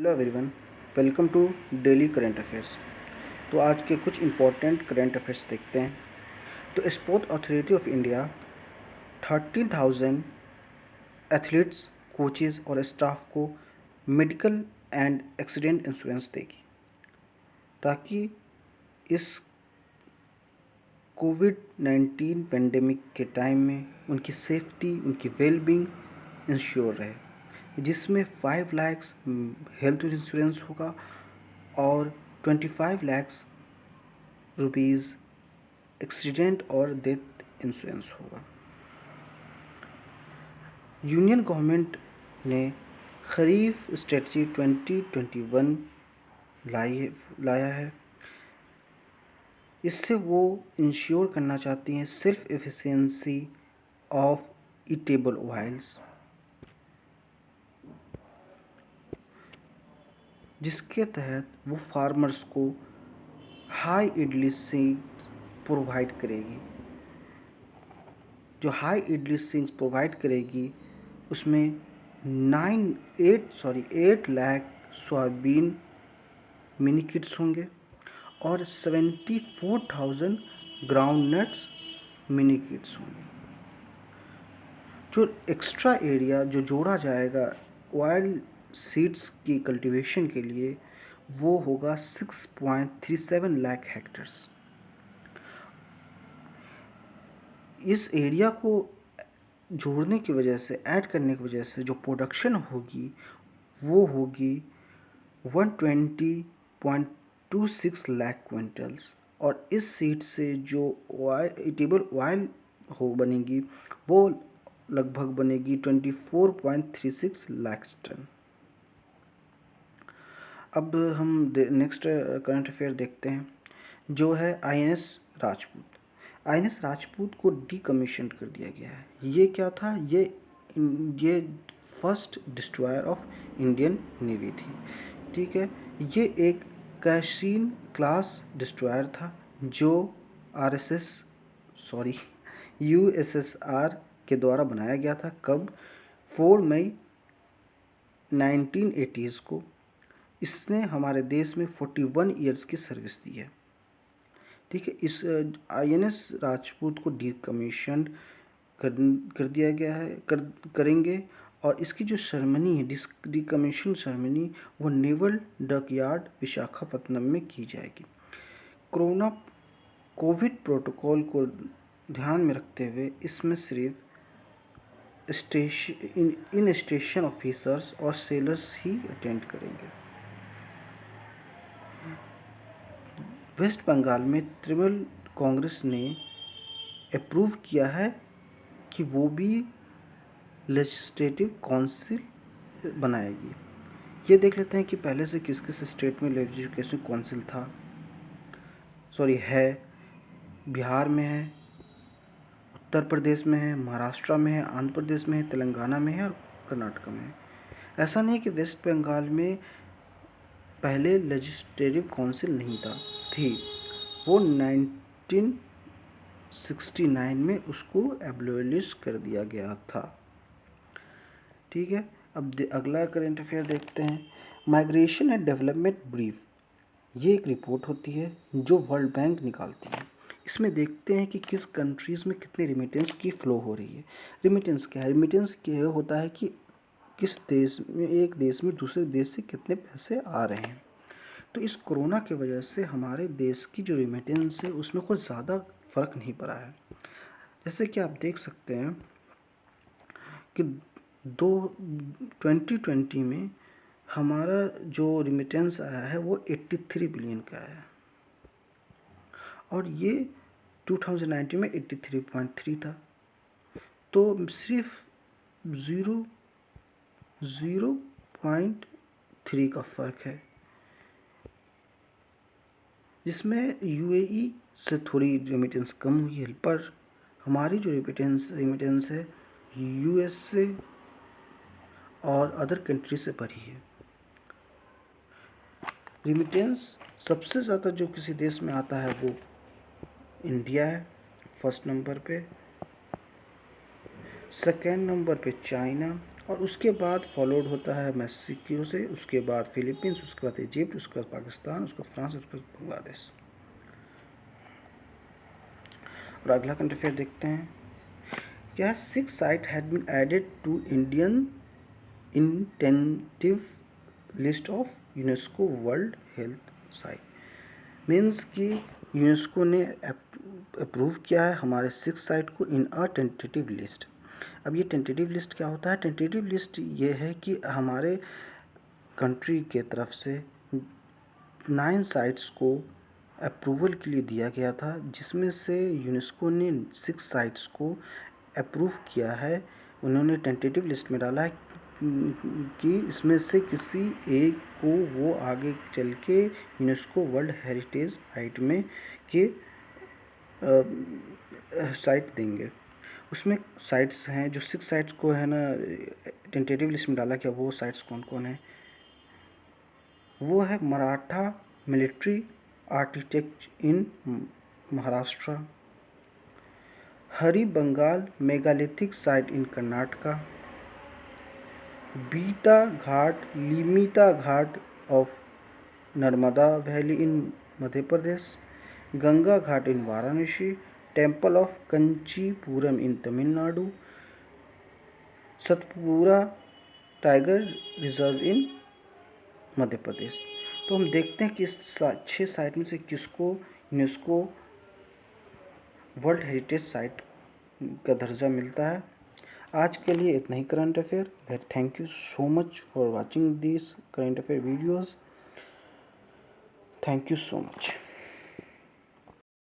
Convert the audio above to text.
Hello everyone, welcome to daily current affairs. तो आज के कुछ इम्पोर्टेंट करंट अफेयर्स देखते हैं। तो sports authority of India 13,000 athletes, coaches और स्टाफ को मेडिकल एंड एक्सीडेंट इंश्योरेंस देगी, ताकि इस कोविड-19 पेंडेमिक के टाइम में उनकी सेफ्टी, उनकी वेलबींग इंश्योर रहे, जिसमें 5 लाख हेल्थ इंश्योरेंस होगा और 25 लाख रुपीज़ एक्सीडेंट और डेथ इंश्योरेंस होगा। यूनियन गवर्नमेंट ने खरीफ स्ट्रेटजी 2021 लाया है। इससे वो इंश्योर करना चाहती हैं self efficiency of eatable oils, जिसके तहत वो फार्मर्स को हाई इडली सीड्स प्रोवाइड करेगी। जो हाई इडली सीड्स प्रोवाइड करेगी उसमें 8 लाख सोयाबीन मिनी किट्स होंगे और 74,000 ग्राउंड नट्स मिनी किट्स होंगे। जो एक्स्ट्रा एरिया जो जोड़ा जाएगा ऑयल सीड्स की कल्टीवेशन के लिए वो होगा 6.37 लाख हेक्टेयर्स। इस एरिया को जोड़ने की वजह से, ऐड करने की वजह से जो प्रोडक्शन होगी वो होगी 120.26 लाख क्विंटल्स, और इस सीड से जो ईटेबल ऑयल बनेगी वो लगभग बनेगी 24.36 लाख टन। अब हम नेक्स्ट करंट अफेयर देखते हैं, जो है आईएनएस राजपूत। आईएनएस राजपूत को डीकमीशन कर दिया गया है। ये क्या था? ये first destroyer of Indian navy थी। ठीक है, ये एक कैसीन क्लास डिस्ट्रॉयर था जो यूएसएसआर के द्वारा बनाया गया था। कब? 4 मई 1980s को। इसने हमारे देश में 41 ईयर्स की सर्विस दी है। ठीक है, इस आईएनएस राजपूत को डीकमीशन कर दिया गया है, करेंगे, और इसकी जो सेरेमनी है, डीकमीशन सेरेमनी, वो नेवल डकयार्ड विशाखापत्तनम में की जाएगी। कोविड प्रोटोकॉल को ध्यान में रखते हुए इसमें सिर्फ स्टेशन ऑफिसर्स और सेलर्स ही अटेंड करेंगे। वेस्ट बंगाल में तृणमूल कांग्रेस ने अप्रूव किया है कि वो भी लेजिस्लेटिव काउंसिल बनाएगी। ये देख लेते हैं कि पहले से किस किस स्टेट में लेजिस्लेटिव काउंसिल है। बिहार में है, उत्तर प्रदेश में है, महाराष्ट्र में है, आंध्र प्रदेश में है, तेलंगाना में है और कर्नाटक में है। ऐसा नहीं है कि वेस्ट बंगाल में पहले लेजिस्लेटिव काउंसिल नहीं थी। वो 1969 में उसको एब्लिश कर दिया गया था। ठीक है, अब अगला करंट अफेयर देखते हैं। माइग्रेशन एंड डेवलपमेंट ब्रीफ, ये एक रिपोर्ट होती है जो वर्ल्ड बैंक निकालती है। इसमें देखते हैं कि किस कंट्रीज़ में कितने रिमिटेंस की फ़्लो हो रही है। रिमिटेंस क्या है? रिमिटेंस ये होता है कि किस देश में, एक देश में दूसरे देश से कितने पैसे आ रहे हैं। तो इस कोरोना की वजह से हमारे देश की जो रिमिटेंस है उसमें कुछ ज़्यादा फ़र्क नहीं पड़ा है। जैसे कि आप देख सकते हैं कि 2020 में हमारा जो रिमिटेंस आया है वो 83 बिलियन का है, और ये 2019 में 83.3 था। तो सिर्फ 0.3 का फ़र्क है, जिसमें यूएई से थोड़ी रेमिटेंस कम हुई है, पर हमारी जो रेमिटेंस है यूएसए और अदर कंट्री से बढ़ी है। रेमिटेंस सबसे ज़्यादा जो किसी देश में आता है वो इंडिया है, फर्स्ट नंबर पे, सेकेंड नंबर पे चाइना, और उसके बाद फॉलोड होता है मैक्सिको से, उसके बाद फिलीपींस, उसके बाद इजिप्ट, उसके बाद पाकिस्तान, उसके बाद फ्रांस, उसके बाद बांग्लादेश। और अगला करंट अफेयर देखते हैं। क्या 6 site had been added to Indian tentative list of UNESCO world health site. Means कि यूनेस्को ने अप्रूव किया है हमारे 6 साइट को इन अ टेंटेटिव लिस्ट। अब ये टेंटेटिव लिस्ट क्या होता है? टेंटेटिव लिस्ट ये है कि हमारे कंट्री के तरफ से 9 साइट्स को अप्रूवल के लिए दिया गया था, जिसमें से यूनेस्को ने 6 साइट्स को अप्रूव किया है। उन्होंने टेंटेटिव लिस्ट में डाला है कि इसमें से किसी एक को वो आगे चल के यूनेस्को वर्ल्ड हेरिटेज साइट में के साइट देंगे। उसमें साइट्स हैं जो 6 साइट्स को है ना टेंटेटिव लिस्ट में डाला गया। वो साइट्स कौन कौन है? वो है Maratha military architect in Maharashtra, Hire Benakal megalithic site in Karnataka, बीटा घाट Lametaghat of Narmada valley in Madhya Pradesh, Ganga ghat in Varanasi, temple of Kanchipuram in Tamil Nadu, Satpura tiger reserve in Madhya Pradesh. तो हम देखते हैं कि इस 6 साइट में से किसको यूनेस्को वर्ल्ड हेरिटेज साइट का दर्जा मिलता है। आज के लिए इतना ही current affair. Thank you so much for watching this current affair videos. Thank you so much.